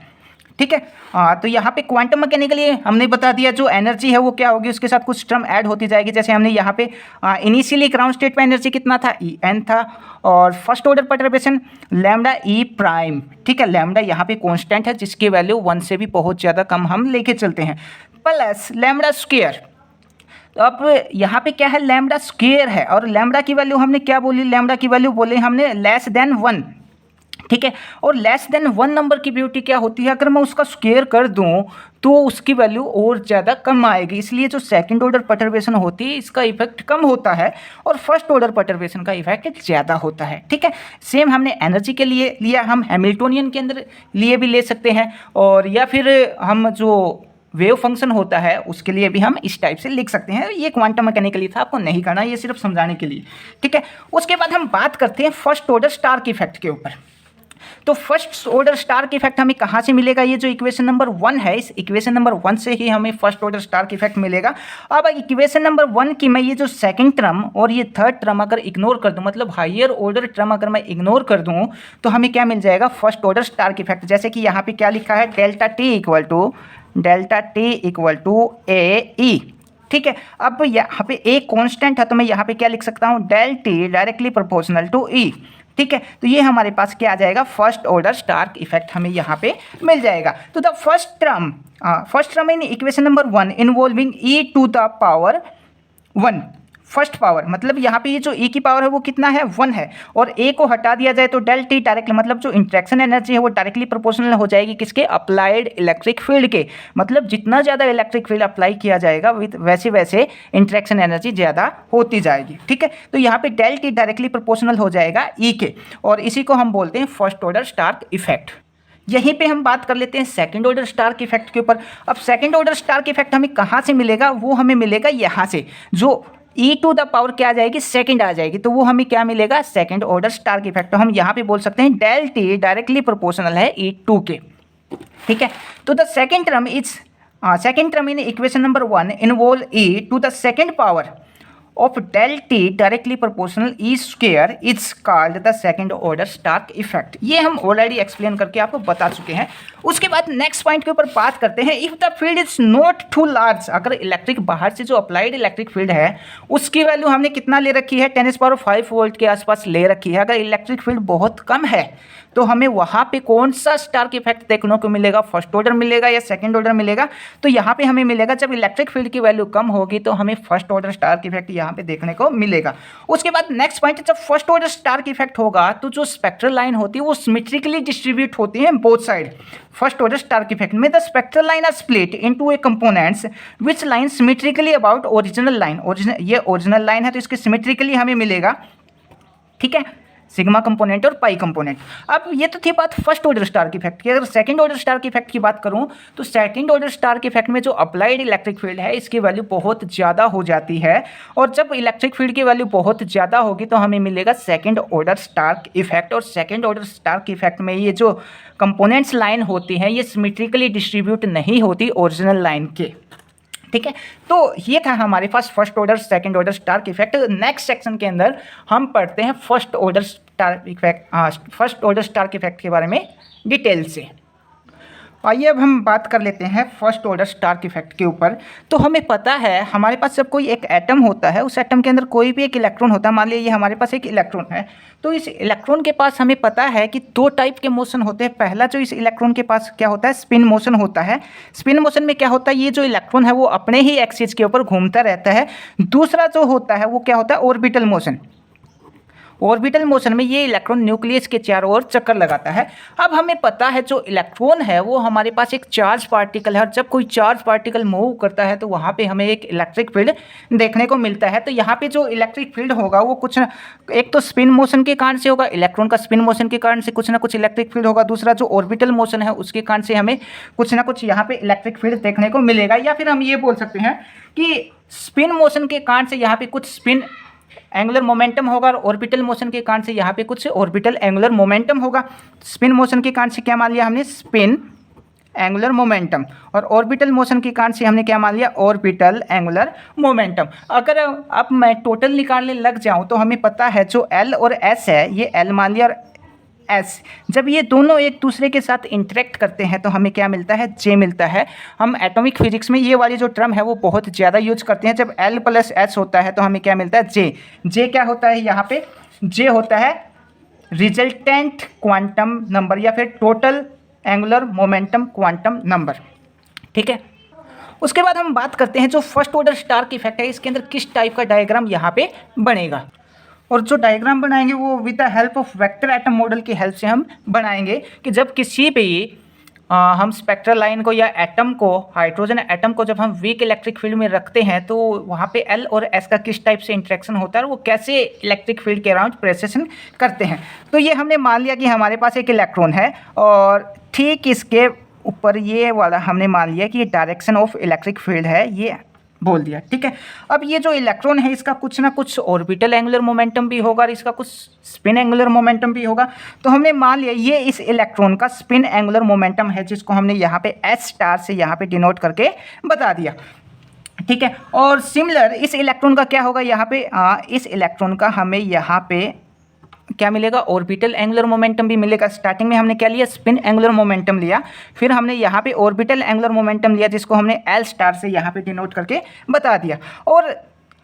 ठीक है। तो यहाँ पे क्वांटम मैकेनिकली हमने बता दिया जो एनर्जी है वो क्या होगी, उसके साथ कुछ टर्म ऐड होती जाएगी। जैसे हमने यहाँ पे इनिशियली ग्राउंड स्टेट पे एनर्जी कितना था, En था, और first order perturbation lambda E prime, ठीक है। लैम्डा यहाँ पे कांस्टेंट है जिसकी वैल्यू 1 से भी बहुत ज़्यादा कम हम लेके चलते हैं, प्लस लैम्डा स्क्वायर। तो अब यहाँ पे क्या है, लैम्डा स्क्वायर है, और लैम्डा की वैल्यू हमने क्या बोली, लैम्डा की वैल्यू बोले हमने लेस देन 1, ठीक है। और लेस देन 1 नंबर की ब्यूटी क्या होती है, अगर मैं उसका स्क्वायर कर दूं तो उसकी वैल्यू और ज़्यादा कम आएगी। इसलिए जो सेकंड ऑर्डर परटर्बेशन होती है इसका इफेक्ट कम होता है और फर्स्ट ऑर्डर परटर्बेशन का इफेक्ट ज़्यादा होता है, ठीक है। सेम हमने एनर्जी के लिए लिया, हम हैमिल्टोनियन के अंदर लिए भी ले सकते हैं, और या फिर हम जो वेव फंक्शन होता है उसके लिए भी हम इस टाइप से लिख सकते हैं। ये क्वांटम मैकेनिकली था, आपको नहीं करना, ये सिर्फ समझाने के लिए, ठीक है। उसके बाद हम बात करते हैं फर्स्ट ऑर्डर स्टार्क इफेक्ट के ऊपर। तो फर्स्ट ऑर्डर स्टार्क इफेक्ट हमें कहाँ से मिलेगा, ये जो इक्वेशन नंबर 1 है इस इक्वेशन नंबर 1 से ही हमें फर्स्ट ऑर्डर स्टार्क इफेक्ट मिलेगा। अब इक्वेशन नंबर 1 की मैं ये जो सेकंड टर्म और ये थर्ड टर्म अगर इग्नोर कर दूं, मतलब हायर ऑर्डर टर्म अगर मैं इग्नोर कर दूं तो हमें क्या मिल जाएगा, फर्स्ट ऑर्डर स्टार्क इफेक्ट। जैसे कि यहाँ पे क्या लिखा है, delta T equal to AE, ठीक है। अब यहाँ पे ए कांस्टेंट है तो मैं यहाँ पे क्या लिख सकता हूँ, del T directly proportional to E, ठीक है। तो ये हमारे पास क्या आ जाएगा, फर्स्ट ऑर्डर स्टार्क इफेक्ट हमें यहाँ पे मिल जाएगा। तो the first term in equation number 1 involving E to the power 1, first power, मतलब यहाँ पे ये जो E की पावर है वो कितना है 1 है, और A को हटा दिया जाए तो डेल T डायरेक्टली, मतलब जो इंटरेक्शन एनर्जी है वो डायरेक्टली प्रोपोर्शनल हो जाएगी किसके, अप्लाइड इलेक्ट्रिक फील्ड के। मतलब जितना ज़्यादा इलेक्ट्रिक फील्ड अप्लाई किया जाएगा वैसे वैसे इंटरेक्शन एनर्जी ज़्यादा होती जाएगी। ठीक है, तो यहाँ पे डेल T डायरेक्टली प्रोपोर्शनल हो जाएगा E के, और इसी को हम बोलते हैं फर्स्ट ऑर्डर स्टार्क इफेक्ट। यहीं पे हम बात कर लेते हैं सेकंड ऑर्डर स्टार्क इफेक्ट के ऊपर। अब सेकंड ऑर्डर स्टार्क इफेक्ट हमें कहाँ से मिलेगा, वो हमें मिलेगा यहाँ से, जो e टू द पावर क्या आ जाएगी, सेकंड आ जाएगी, तो वो हमें क्या मिलेगा, सेकंड ऑर्डर स्टार्क इफेक्ट। तो हम यहाँ पे बोल सकते हैं डेल टी डायरेक्टली प्रोपोर्शनल है E2 के। ठीक है, तो the second term in equation number 1 involve e to the second power of del t directly proportional e square is called the second order Stark effect। ये हम already explain करके आपको बता चुके हैं। उसके बाद नेक्स्ट पॉइंट के ऊपर बात करते हैं, if the field is not too large, अगर इलेक्ट्रिक बाहर से जो अप्लाइड इलेक्ट्रिक फील्ड है उसकी वैल्यू हमने कितना ले रखी है, 10⁵ वोल्ट के आसपास ले रखी है। अगर इलेक्ट्रिक फील्ड बहुत कम है तो हमें वहाँ पे कौन सा स्टार्क इफेक्ट देखने को मिलेगा, फर्स्ट ऑर्डर मिलेगा या सेकंड ऑर्डर मिलेगा, तो यहाँ पे हमें मिलेगा जब इलेक्ट्रिक फील्ड की वैल्यू कम होगी तो हमें फर्स्ट ऑर्डर स्टार्क इफेक्ट यहाँ पे देखने को मिलेगा। उसके बाद नेक्स्ट पॉइंट, जब फर्स्ट ऑर्डर स्टार्क इफेक्ट होगा तो जो स्पेक्ट्रल लाइन होती है वो सिमेट्रिकली डिस्ट्रीब्यूट होती है both side. First order Stark effect में the spectral line are split into a components which line symmetrically about original line. ये ओरिजिनल लाइन है तो इसके सिमेट्रिकली हमें मिलेगा, ठीक है, सिग्मा कंपोनेंट और पाई कंपोनेंट। अब ये तो थी बात फर्स्ट ऑर्डर स्टार्क इफेक्ट की। अगर सेकंड ऑर्डर स्टार्क इफेक्ट की बात करूं तो सेकंड ऑर्डर स्टार्क इफेक्ट में जो अप्लाइड इलेक्ट्रिक फील्ड है इसकी वैल्यू बहुत ज़्यादा हो जाती है, और जब इलेक्ट्रिक फील्ड की वैल्यू बहुत ज़्यादा होगी तो हमें मिलेगा सेकंड ऑर्डर स्टार्क इफेक्ट। और सेकंड ऑर्डर स्टार्क इफेक्ट में ये जो कंपोनेंट्स लाइन होती हैं ये सिमेट्रिकली डिस्ट्रीब्यूट नहीं होती ओरिजिनल लाइन के। ठीक है, तो ये था हमारे पास first order second order Stark effect. Next section के अंदर हम पढ़ते हैं फर्स्ट ऑर्डर स्टार्क इफेक्ट के बारे में डिटेल से। आइए अब हम बात कर लेते हैं फर्स्ट ऑर्डर स्टार्क इफेक्ट के ऊपर। तो हमें पता है हमारे पास जब कोई एक एटम होता है, उस एटम के अंदर कोई भी एक इलेक्ट्रॉन होता है, मान लीजिए ये हमारे पास एक इलेक्ट्रॉन है, तो इस इलेक्ट्रॉन के पास हमें पता है कि दो टाइप के मोशन होते हैं। पहला जो इस इलेक्ट्रॉन के पास क्या होता है, स्पिन मोशन होता है। स्पिन मोशन में क्या होता है, ये जो इलेक्ट्रॉन है वो अपने ही एक्सिस के ऊपर घूमता रहता है। दूसरा जो होता है वो क्या होता है, ऑर्बिटल मोशन। ऑर्बिटल मोशन में ये इलेक्ट्रॉन न्यूक्लियस के चारों ओर चक्कर लगाता है। अब हमें पता है जो इलेक्ट्रॉन है वो हमारे पास एक चार्ज पार्टिकल है, और जब कोई चार्ज पार्टिकल मूव करता है तो वहाँ पे हमें एक इलेक्ट्रिक फील्ड देखने को मिलता है। तो यहाँ पे जो इलेक्ट्रिक फील्ड होगा वो कुछ एक तो स्पिन मोशन के कारण से होगा, इलेक्ट्रॉन का स्पिन मोशन के कारण से कुछ ना कुछ इलेक्ट्रिक फील्ड होगा। दूसरा जो ऑर्बिटल मोशन है उसके कारण से हमें कुछ ना कुछ यहाँ पे इलेक्ट्रिक फील्ड देखने को मिलेगा। या फिर हम ये बोल सकते हैं कि स्पिन मोशन के कारण से यहाँ पे कुछ स्पिन एंगुलर मोमेंटम होगा, और ऑर्बिटल मोशन के कारण से यहाँ पे कुछ ऑर्बिटल एंगुलर मोमेंटम होगा। स्पिन मोशन के कारण से क्या मान लिया हमने, स्पिन एंगुलर मोमेंटम, और ऑर्बिटल मोशन के कारण से हमने क्या मान लिया, ऑर्बिटल एंगुलर मोमेंटम। अगर अब मैं टोटल निकालने लग जाऊँ तो हमें पता है जो L और S है, ये L मान लिया और S, जब ये दोनों एक दूसरे के साथ इंटरेक्ट करते हैं तो हमें क्या मिलता है, J मिलता है। हम एटॉमिक फिजिक्स में ये वाली जो टर्म है वो बहुत ज़्यादा यूज करते हैं। जब L + S होता है तो हमें क्या मिलता है, J क्या होता है, यहाँ पे J होता है रिजल्टेंट क्वांटम नंबर या फिर total angular momentum quantum number. ठीक है, उसके बाद हम बात करते हैं जो फर्स्ट ऑर्डर स्टार्क इफेक्ट है इसके अंदर किस टाइप का डायग्राम यहाँ पे बनेगा। और जो डायग्राम बनाएंगे वो with the help of vector atom model की हेल्प से हम बनाएंगे कि जब किसी भी हम स्पेक्ट्रल लाइन को या एटम को, हाइड्रोजन एटम को जब हम वीक इलेक्ट्रिक फील्ड में रखते हैं तो वहाँ पे L और S का किस टाइप से इंटरेक्शन होता है और वो कैसे इलेक्ट्रिक फील्ड के अराउंड प्रेसेशन करते हैं। तो ये हमने मान लिया कि हमारे पास एक इलेक्ट्रॉन है और ठीक इसके ऊपर ये वाला हमने मान लिया कि ये डायरेक्शन ऑफ इलेक्ट्रिक फील्ड है, ये बोल दिया। ठीक है, अब ये जो इलेक्ट्रॉन है इसका कुछ ना कुछ ऑर्बिटल एंगुलर मोमेंटम भी होगा और इसका कुछ स्पिन एंगुलर मोमेंटम भी होगा। तो हमने मान लिया ये इस इलेक्ट्रॉन का स्पिन एंगुलर मोमेंटम है जिसको हमने यहाँ पे S* से यहाँ पे डिनोट करके बता दिया। ठीक है, और सिमिलर इस इलेक्ट्रॉन का क्या होगा, यहाँ पे इस इलेक्ट्रॉन का हमें यहाँ पे क्या मिलेगा, ऑर्बिटल एंगुलर मोमेंटम भी मिलेगा। स्टार्टिंग में हमने क्या लिया, स्पिन एंगुलर मोमेंटम लिया, फिर हमने यहाँ पे ऑर्बिटल एंगुलर मोमेंटम लिया जिसको हमने L* से यहाँ पे डिनोट करके बता दिया। और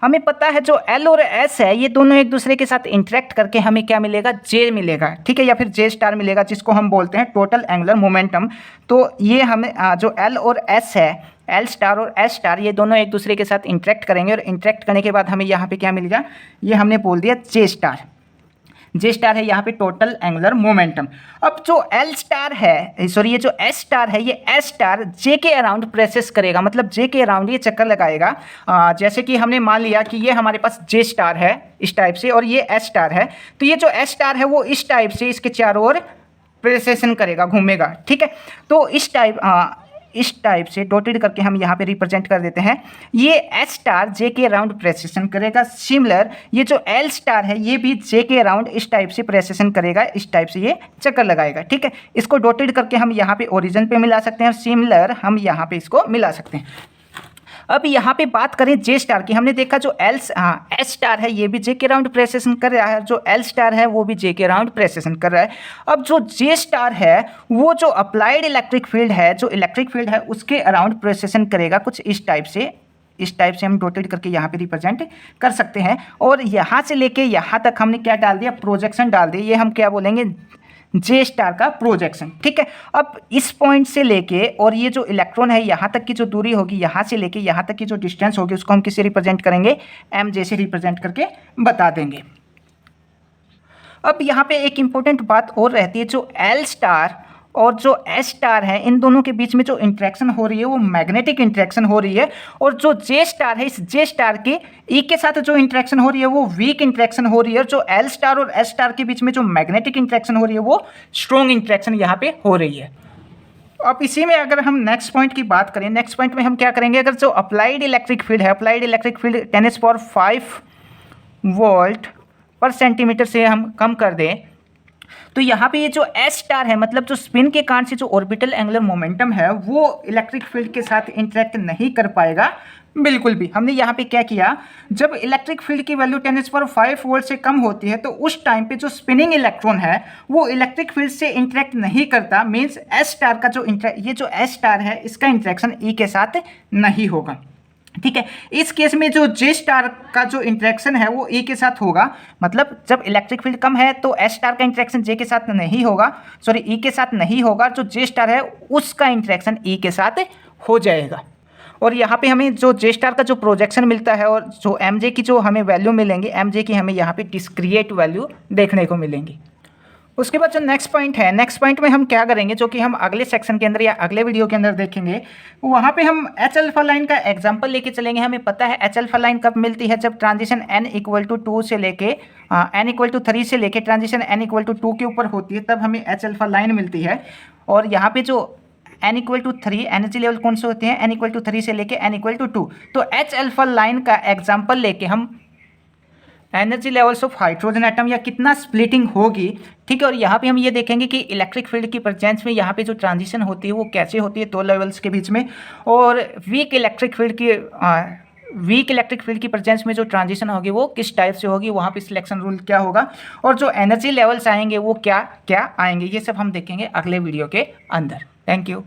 हमें पता है जो L और S है ये दोनों एक दूसरे के साथ इंटरेक्ट करके हमें क्या मिलेगा, J मिलेगा, ठीक है, या फिर J स्टार मिलेगा, जिसको हम बोलते हैं टोटल एंगुलर मोमेंटम। तो ये हमें जो L और S है, L स्टार और S स्टार, ये दोनों एक दूसरे के साथ इंटरेक्ट करेंगे और इंटरेक्ट करने के बाद हमें यहाँ पे क्या मिलेगा, ये हमने बोल दिया J स्टार। J स्टार है यहाँ पे टोटल एंगुलर मोमेंटम। अब जो L स्टार है, सॉरी ये जो S स्टार है, ये S स्टार J के अराउंड प्रेसेस करेगा, मतलब J के अराउंड ये चक्कर लगाएगा। जैसे कि हमने मान लिया कि ये हमारे पास J स्टार है इस टाइप से और ये S स्टार है, तो ये जो S स्टार है वो इस टाइप से इसके चारों ओर प्रेसेशन करेगा, घूमेगा, ठीक है। तो इस टाइप से डॉटेड करके हम यहाँ पे रिप्रेजेंट कर देते हैं। ये S स्टार J के अराउंड प्रेसेशन करेगा। सिमिलर ये जो L स्टार है ये भी J के अराउंड इस टाइप से प्रेसेशन करेगा, इस टाइप से ये चक्कर लगाएगा, ठीक है। इसको डॉटेड करके हम यहाँ पे ओरिजिन पे मिला सकते हैं और सिमिलर हम यहाँ पे इसको मिला सकते हैं। अब यहाँ पे बात करें J स्टार की, हमने देखा जो S स्टार है ये भी J के राउंड प्रेसेशन कर रहा है, जो L स्टार है वो भी J के राउंड प्रेसेशन कर रहा है। अब जो J स्टार है वो जो अप्लाइड इलेक्ट्रिक फील्ड है, जो इलेक्ट्रिक फील्ड है उसके अराउंड प्रेसेशन करेगा कुछ इस टाइप से। इस टाइप से हम डॉटेड करके यहाँ पे रिप्रेजेंट कर सकते हैं। और यहाँ से लेके यहाँ तक हमने क्या डाल दिया, प्रोजेक्शन डाल दिया, ये हम क्या बोलेंगे, J स्टार का प्रोजेक्शन, ठीक है। अब इस पॉइंट से लेके और ये जो इलेक्ट्रॉन है यहाँ तक की जो दूरी होगी, यहाँ से लेके यहाँ तक की जो डिस्टेंस होगी उसको हम किससे रिप्रेजेंट करेंगे, mj से रिप्रेजेंट करके बता देंगे। अब यहाँ पे एक इम्पोर्टेंट बात और रहती है, जो L स्टार और जो S स्टार है इन दोनों के बीच में जो इंट्रैक्शन हो रही है वो मैग्नेटिक इंट्रैक्शन हो रही है, और जो J स्टार है इस J स्टार के E के साथ जो इंट्रैक्शन हो रही है वो वीक इंट्रैक्शन हो रही है, और जो L स्टार और S स्टार के बीच में जो मैग्नेटिक इंट्रैक्शन हो रही है वो स्ट्रॉन्ग इंट्रैक्शन यहाँ पे हो रही है। अब इसी में अगर हम नेक्स्ट पॉइंट की बात करें, नेक्स्ट पॉइंट में हम क्या करेंगे, अगर जो अप्लाइड इलेक्ट्रिक फील्ड है, applied electric field 10⁵ volt per centimetre से हम कम कर दें, तो यहाँ पे ये जो S स्टार है, मतलब जो स्पिन के कारण से जो ऑर्बिटल एंगुलर मोमेंटम है वो इलेक्ट्रिक फील्ड के साथ इंटरेक्ट नहीं कर पाएगा बिल्कुल भी। हमने यहाँ पे क्या किया, जब इलेक्ट्रिक फील्ड की वैल्यू 10⁵ वोल्ट से कम होती है तो उस टाइम पे जो स्पिनिंग इलेक्ट्रॉन है वो इलेक्ट्रिक फील्ड से इंटरेक्ट नहीं करता, मीन्स S स्टार का जो ये जो S स्टार है इसका इंटरेक्शन E के साथ नहीं होगा, ठीक है। इस केस में जो J स्टार का जो इंटरेक्शन है वो E के साथ होगा, मतलब जब इलेक्ट्रिक फील्ड कम है तो S स्टार का इंटरेक्शन J के साथ नहीं होगा, सॉरी E के साथ नहीं होगा, जो J स्टार है उसका इंटरेक्शन E के साथ हो जाएगा। और यहाँ पे हमें जो J स्टार का जो प्रोजेक्शन मिलता है और जो mj की जो हमें वैल्यू मिलेंगी, mj की हमें यहाँ पे डिस्क्रिएट वैल्यू देखने को मिलेंगी। उसके बाद जो नेक्स्ट पॉइंट है, नेक्स्ट पॉइंट में हम क्या करेंगे, जो कि हम अगले सेक्शन के अंदर या अगले वीडियो के अंदर देखेंगे, वहाँ पे हम H अल्फा लाइन का एग्जांपल लेके चलेंगे। हमें पता है H अल्फा लाइन कब मिलती है, जब ट्रांजिशन n=2 से लेके n=3 से लेके ट्रांजिशन n=2 के ऊपर होती है, तब हमें H अल्फा लाइन मिलती है। और यहाँ पे जो n=3 एनर्जी लेवल कौन से होते हैं, n=3 से लेके n=2, तो H अल्फा लाइन का एग्जाम्पल लेके हम energy levels of hydrogen atom या कितना स्प्लिटिंग होगी, ठीक है। और यहाँ पे हम ये देखेंगे कि इलेक्ट्रिक फील्ड की प्रेजेंस में यहाँ पे जो ट्रांजिशन होती है वो कैसे होती है दो लेवल्स के बीच में, और वीक इलेक्ट्रिक फील्ड की प्रेजेंस में जो ट्रांजिशन होगी वो किस टाइप से होगी, वहाँ पे सिलेक्शन रूल क्या होगा, और जो एनर्जी लेवल्स आएंगे वो क्या क्या आएंगे, ये सब हम देखेंगे अगले वीडियो के अंदर। Thank you.